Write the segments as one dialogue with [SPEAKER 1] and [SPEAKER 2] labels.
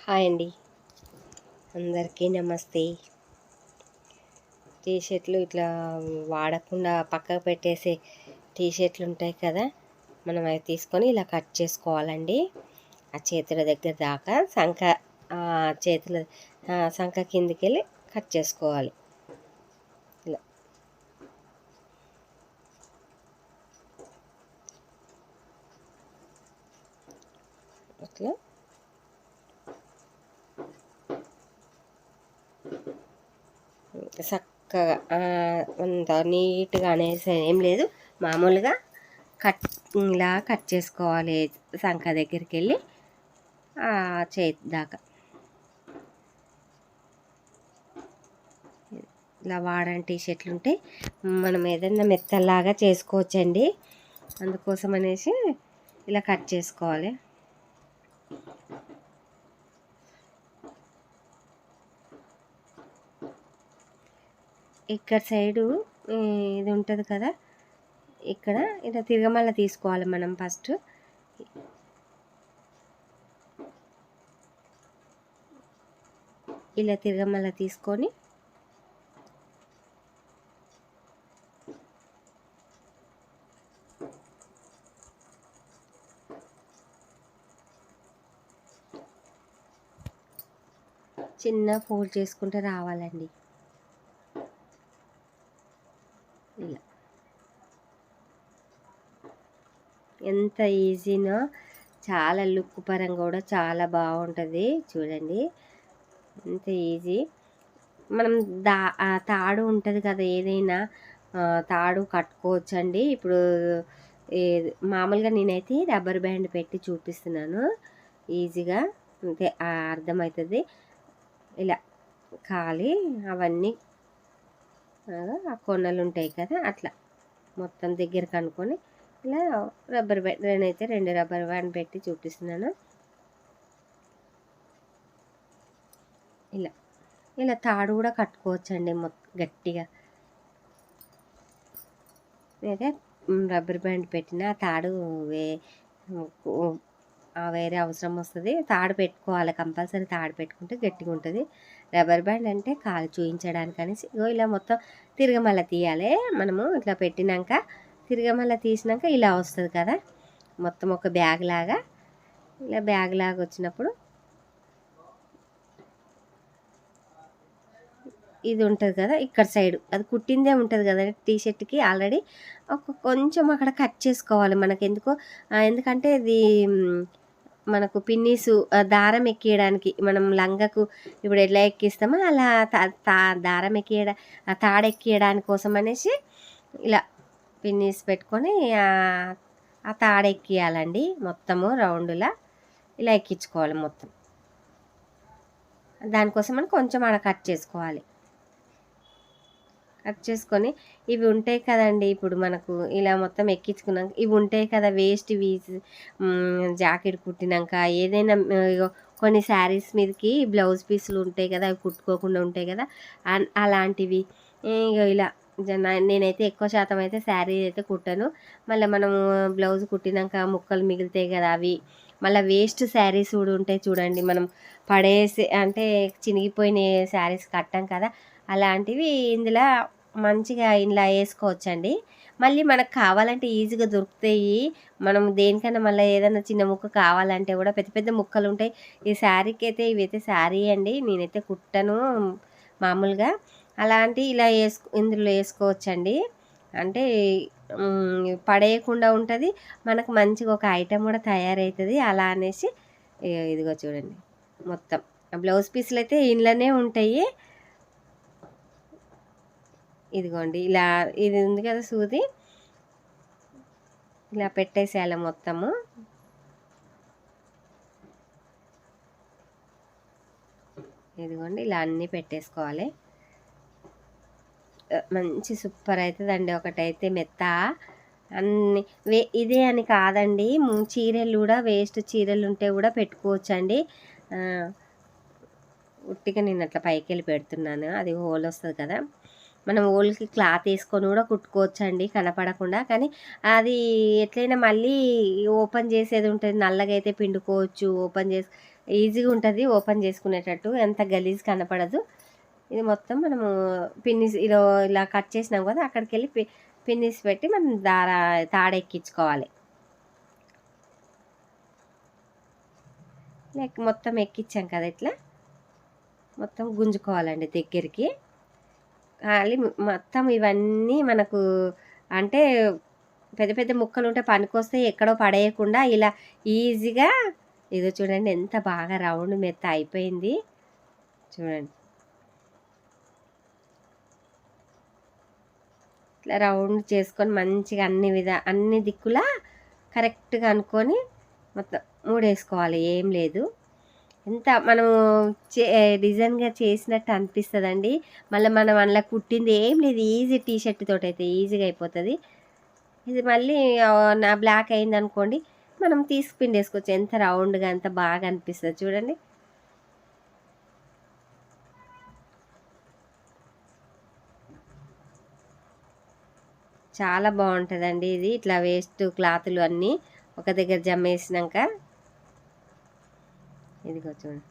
[SPEAKER 1] Hi అండి, అందరికీ నమస్తే. టీ షర్ట్లు ఇట్లా వాడకుండా పక్కకు పెట్టేసే టీ షర్ట్లు ఉంటాయి కదా, మనం అవి తీసుకొని ఇలా కట్ చేసుకోవాలండి. ఆ చేతుల దగ్గర దాకా చేతుల సంఖ కిందికి వెళ్ళి కట్ చేసుకోవాలి. ఇలా అట్లా చక్కగా అంత నీట్గా అనేసి ఏం లేదు, మామూలుగా ఇలా కట్ చేసుకోవాలి. సంఖ దగ్గరికి వెళ్ళి చేతి దాకా ఇలా వాడని టీ షర్ట్లు ఉంటే మనం ఏదైనా మెత్తలాగా చేసుకోవచ్చండి. అందుకోసం అనేసి ఇలా కట్ చేసుకోవాలి. ఇక్కడ సైడు ఇది ఉంటుంది కదా, ఇక్కడ ఇలా తిరగమల్ల తీసుకోవాలి మనం. ఫస్ట్ ఇలా తిరగమల్ల తీసుకొని చిన్న ఫోల్డ్ చేసుకుంటే రావాలండి. ఇలా ఎంత ఈజీనో, చాలా లుక్ పరంగా కూడా చాలా బాగుంటుంది. చూడండి ఎంత ఈజీ. మనం తాడు ఉంటుంది కదా, ఏదైనా తాడు కట్టుకోవచ్చండి. ఇప్పుడు మామూలుగా నేనైతే రబ్బర్ బ్యాండ్ పెట్టి చూపిస్తున్నాను, ఈజీగా అంతే అర్థమవుతుంది. ఇలా ఖాళీ అవన్నీ ఆ కొనలు ఉంటాయి కదా, అట్లా మొత్తం దగ్గరకు అనుకొని ఇలా రబ్బర్ బ్యాండ్, నేనైతే 2 రబ్బర్ బ్యాండ్ పెట్టి చూపిస్తున్నాను. ఇలా ఇలా తాడు కూడా కట్టుకోవచ్చండి గట్టిగా. అయితే రబ్బర్ బ్యాండ్ పెట్టిన తాడు వేరే అవసరం వస్తుంది. తాడు పెట్టుకోవాలి కంపల్సరీ, తాడు పెట్టుకుంటే గట్టిగా ఉంటుంది. రబ్బర్ బ్యాండ్ అంటే కాలు చూయించడానికి అనేసి ఇలా మొత్తం తిరగమల్ల తీయాలి. మనము ఇట్లా పెట్టినాక తిరగమల్ల తీసినాక ఇలా వస్తుంది కదా, మొత్తం ఒక బ్యాగ్ లాగా. ఇలా బ్యాగ్ లాగా వచ్చినప్పుడు ఇది ఉంటుంది కదా, ఇక్కడ సైడు అది కుట్టిందే ఉంటుంది కదా టీ షర్ట్కి ఆల్రెడీ. కొంచెం అక్కడ కట్ చేసుకోవాలి మనకు ఎందుకంటే ఇది మనకు పిన్నీసు దారం ఎక్కియడానికి, మనం లంగకు ఇప్పుడు ఎట్లా ఎక్కిస్తామో అలా దారం తాడెక్కియడానికి కోసం అనేసి ఇలా పిన్నీస్ పెట్టుకొని ఆ తాడెక్కియాలండి. మొత్తము రౌండ్లా ఇలా ఎక్కించుకోవాలి మొత్తం. దానికోసం అని కొంచెం ఆడ కట్ చేసుకోవాలి. కట్ చేసుకొని ఇవి ఉంటాయి కదండి, ఇప్పుడు మనకు ఇలా మొత్తం ఎక్కించుకున్నాక ఇవి ఉంటాయి కదా వేస్ట్ జాకెట్ కుట్టినాక ఏదైనా కొన్ని శారీస్ మీదకి బ్లౌజ్ పీసులు ఉంటాయి కదా, అవి కుట్టుకోకుండా ఉంటాయి కదా, అలాంటివి ఇలా నేనైతే ఎక్కువ శాతం అయితే శారీ అయితే కుట్టాను. మళ్ళీ మనము బ్లౌజ్ కుట్టినాక ముక్కలు మిగులుతాయి కదా, అవి మళ్ళీ వేస్ట్ శారీస్ కూడా ఉంటాయి చూడండి, మనం పడేసి అంటే చినిగిపోయిన శారీస్ కట్టాం కదా, అలాంటివి ఇందులో మంచిగా ఇలా వేసుకోవచ్చండి. మళ్ళీ మనకు కావాలంటే ఈజీగా దొరుకుతాయి. మనం దేనికన్నా మళ్ళీ ఏదైనా చిన్న ముక్క కావాలంటే కూడా పెద్ద పెద్ద ముక్కలు ఉంటాయి. ఈ శారీకి అయితే ఇవైతే శారీ అండి, నేనైతే కుట్టను మామూలుగా. అలాంటి ఇలా ఇందులో వేసుకోవచ్చండి. అంటే పడేయకుండా ఉంటుంది, మనకు మంచిగా ఒక ఐటెం కూడా తయారవుతుంది. అలా అనేసి ఇదిగో చూడండి, మొత్తం బ్లౌజ్ పీసులు అయితే ఇంట్లోనే ఉంటాయి. ఇదిగోండి ఇలా ఇది ఉంది కదా సూది, ఇలా పెట్టేసేయాలి మొత్తము. ఇదిగోండి ఇలా అన్నీ పెట్టేసుకోవాలి. మంచి సూపర్ అవుతుందండి. ఒకటైతే మెత్త అన్ని ఇదే అని కాదండి, చీరలు కూడా వేస్ట్ చీరలు ఉంటే కూడా పెట్టుకోవచ్చండి. ఉట్టిగా నేను అట్లా పైకి వెళ్ళి పెడుతున్నాను, అది హోల్ వస్తుంది కదా. మనం ఓల్కి క్లాత్ వేసుకొని కూడా కుట్టుకోవచ్చండి కనపడకుండా. కానీ అది ఎట్లయినా మళ్ళీ ఓపెన్ చేసేది ఉంటుంది, నల్లగా అయితే పిండుకోవచ్చు. ఓపెన్ చేసి ఈజీగా ఉంటుంది ఓపెన్ చేసుకునేటట్టు, ఎంత గలీజ్ కనపడదు. ఇది మొత్తం మనము పిన్నిస్ ఇలా కట్ చేసినాం కదా, అక్కడికి వెళ్ళి పిన్నిస్ పెట్టి మనం తాడెక్కించుకోవాలి. లైక్ మొత్తం ఎక్కించాం కదా, ఇట్లా మొత్తం గుంజుకోవాలండి దగ్గరికి. మళ్ళీ మొత్తం ఇవన్నీ మనకు అంటే పెద్ద పెద్ద ముక్కలు ఉంటే పనికొస్తే ఎక్కడో పడేయకుండా ఇలా ఈజీగా ఇదో చూడండి ఎంత బాగా రౌండ్ మెత్త అయిపోయింది చూడండి. ఇట్లా రౌండ్ చేసుకొని మంచిగా అన్ని దిక్కులా కరెక్ట్గా అనుకొని మొత్తం మూడేసుకోవాలి. ఏం లేదు, ఎంత మనము డిజైన్గా చేసినట్టు అనిపిస్తుందండి. మళ్ళీ మనం అందులో కుట్టింది ఏం లేదు, ఈజీ టీషర్ట్ తోటి అయితే ఈజీగా అయిపోతుంది. ఇది మళ్ళీ నా బ్లాక్ అయింది అనుకోండి, మనం తీసి పిండేసుకోవచ్చు. ఎంత రౌండ్గా ఎంత బాగా అనిపిస్తుంది చూడండి. చాలా బాగుంటుందండి ఇది. ఇట్లా వేస్ట్ క్లాతులు అన్నీ ఒక దగ్గర జమ వేసినాక ఇదిగో చూడండి.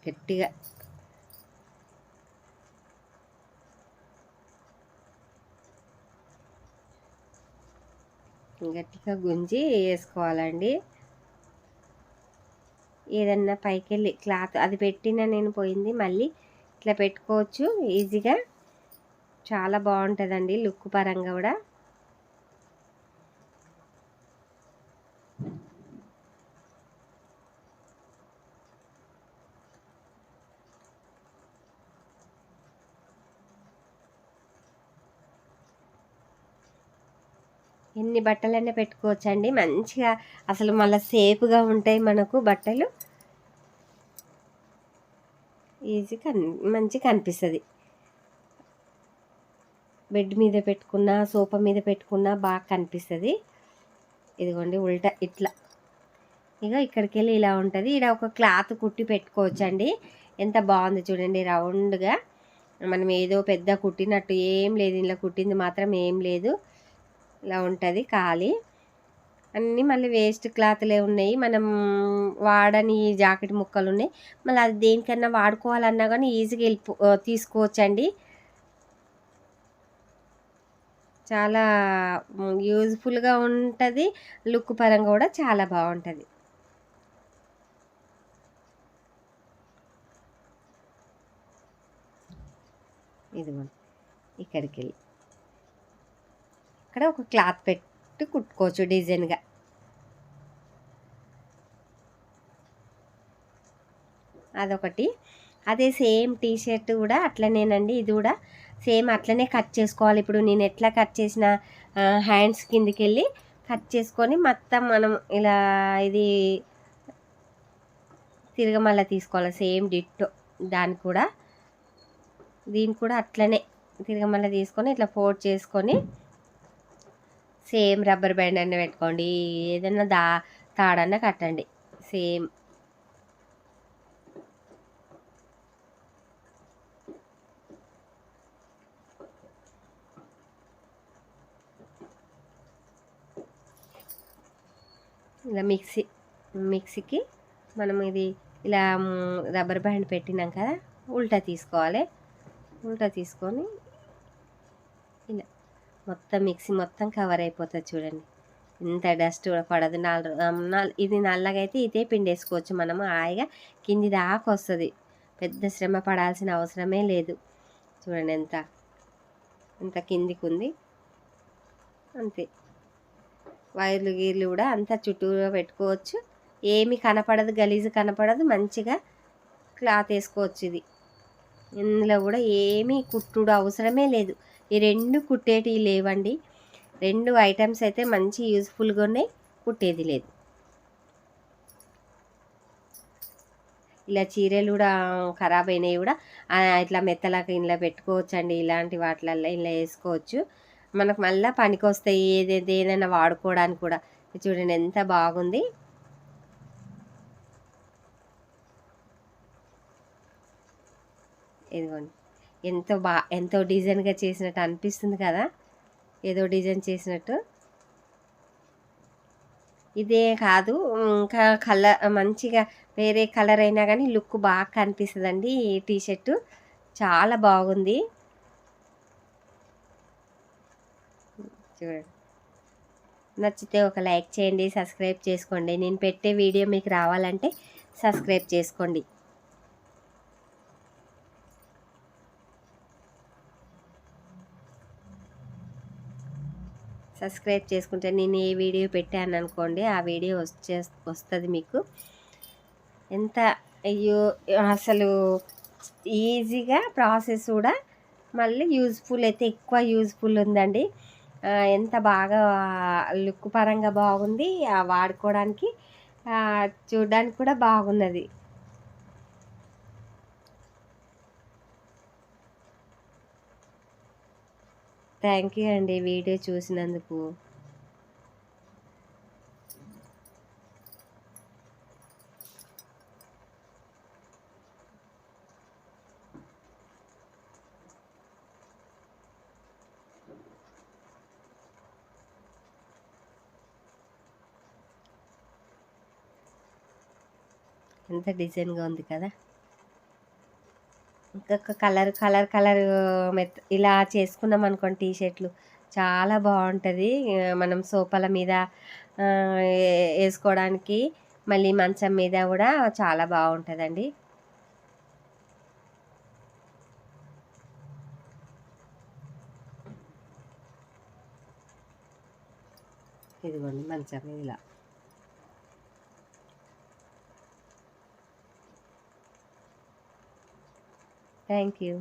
[SPEAKER 1] గట్టిగా గట్టిగా గుంజి వేసుకోవాలండి. ఏదన్నా పైకి వెళ్ళి క్లాత్ అది పెట్టినా నేను పోయింది, మళ్ళీ ఇట్లా పెట్టుకోవచ్చు ఈజీగా. చాలా బాగుంటుందండి లుక్ పరంగా కూడా. ఎన్ని బట్టలైనా పెట్టుకోవచ్చండి మంచిగా, అసలు మళ్ళీ సేఫ్గా ఉంటాయి మనకు బట్టలు. ఈజీగా మంచిగా అనిపిస్తుంది. బెడ్ మీద పెట్టుకున్నా సోఫా మీద పెట్టుకున్నా బాగా కనిపిస్తుంది. ఇదిగోండి ఉల్టా ఇట్లా ఇక ఇక్కడికి వెళ్ళి ఇలా ఉంటుంది. ఇక్కడ ఒక క్లాత్ కుట్టి పెట్టుకోవచ్చండి. ఎంత బాగుంది చూడండి రౌండ్గా. మనం ఏదో పెద్ద కుట్టినట్టు ఏం లేదు, ఇలా కుట్టింది మాత్రం ఏం లేదు. ఇలా ఉంటుంది ఖాళీ. అన్నీ మళ్ళీ వేస్ట్ క్లాత్లే ఉన్నాయి, మనం వాడని జాకెట్ ముక్కలు ఉన్నాయి. మళ్ళీ అది దేనికన్నా వాడుకోవాలన్నా కానీ ఈజీగా తీసుకోవచ్చండి. చాలా యూజ్ఫుల్గా ఉంటుంది, లుక్ పరంగా కూడా చాలా బాగుంటుంది. ఇదిగోండి ఇక్కడికి వెళ్ళి ఇక్కడ ఒక క్లాత్ పెట్టి కుట్టుకోవచ్చు డిజైన్గా. అదొకటి. అదే సేమ్ టీషర్ట్ కూడా అట్లనేనండి, ఇది కూడా సేమ్ అట్లనే కట్ చేసుకోవాలి. ఇప్పుడు నేను ఎట్లా కట్ చేసిన హ్యాండ్స్ కిందికి వెళ్ళి కట్ చేసుకొని మొత్తం మనం ఇలా ఇది తిరగమల్ల తీసుకోవాలి. సేమ్ డిట్టో దానికి కూడా దీనికి కూడా అట్లనే తిరగమల్ల తీసుకొని ఇట్లా ఫోల్డ్ చేసుకొని సేమ్ రబ్బర్ బ్యాండ్ అన్న పెట్టుకోండి, ఏదైనా తాడన్న కట్టండి సేమ్. ఇలా మిక్సీకి మనం ఇది ఇలా రబ్బర్ బ్యాండ్ పెట్టినాం కదా, ఉల్టా తీసుకోవాలి. ఉల్టా తీసుకొని ఇలా మొత్తం మిక్సీ మొత్తం కవర్ అయిపోతుంది చూడండి. ఇంత డస్ట్ కూడా పడదు. ఇది నల్లగా అయితే ఇదే పిండేసుకోవచ్చు మనము హాయిగా, కింది దాకా వస్తుంది. పెద్ద శ్రమ పడాల్సిన అవసరమే లేదు. చూడండి ఎంత కిందికి ఉంది అంతే. వైర్లు గీర్లు కూడా అంతా చుట్టూరా పెట్టుకోవచ్చు, ఏమీ కనపడదు, గలీజు కనపడదు. మంచిగా క్లాత్ వేసుకోవచ్చు. ఇది ఇందులో కూడా ఏమీ కుట్టుడు అవసరమే లేదు, ఈ 2 కుట్టేటివి లేవండి. 2 ఐటమ్స్ అయితే మంచి యూజ్‌ఫుల్‌గా ఉన్నాయి. కుట్టేది లేదు. ఇలా చీరలు కూడా ఖరాబ్ అయినవి కూడా ఇట్లా మెత్తలాగా ఇందులో పెట్టుకోవచ్చండి. ఇలాంటి వాటిలల్లో ఇలా వేసుకోవచ్చు. మనకు మళ్ళీ పనికొస్తాయి. ఏదైనా వాడుకోవడానికి కూడా. చూడండి ఎంత బాగుంది. ఇదిగోండి. ఎంతో డిజైన్‌గా చేసినట్టు అనిపిస్తుంది కదా! ఏదో డిజైన్ చేసినట్టు. ఇదే కాదు ఇంకా మంచిగా వేరే కలర్ అయినా కానీ లుక్ బాగా కనిపిస్తదండి ఈ టీ షర్టు. చాలా బాగుంది. చూడండి. నచ్చితే ఒక లైక్ చేయండి, సబ్స్క్రైబ్ చేసుకోండి. నేను పెట్టే వీడియో మీకు రావాలంటే సబ్స్క్రైబ్ చేసుకోండి. సబ్స్క్రైబ్ చేసుకుంటే నేను ఏ వీడియో పెట్టాను అనుకోండి ఆ వీడియో వస్తుంది మీకు. ఎంత అయ్యో అసలు ఈజీగా ప్రాసెస్ కూడా మళ్ళీ యూజ్ఫుల్ అయితే ఎక్కువ యూజ్ఫుల్ ఉందండి. ఎంత బాగా లుక్ పరంగా బాగుంది, వాడుకోవడానికి చూడడానికి కూడా బాగున్నది. థ్యాంక్ యూ అండి వీడియో చూసినందుకు. ఎంత డిజైన్గా ఉంది కదా! ఇంకొక కలర్ ఇలా చేసుకున్నాం అనుకోండి టీ షర్ట్లు చాలా బాగుంటుంది. మనం సోఫాల మీద వేసుకోవడానికి, మళ్ళీ మంచం మీద కూడా చాలా బాగుంటుందండి. ఇదిగోండి మంచం మీద ఇలా. Thank you.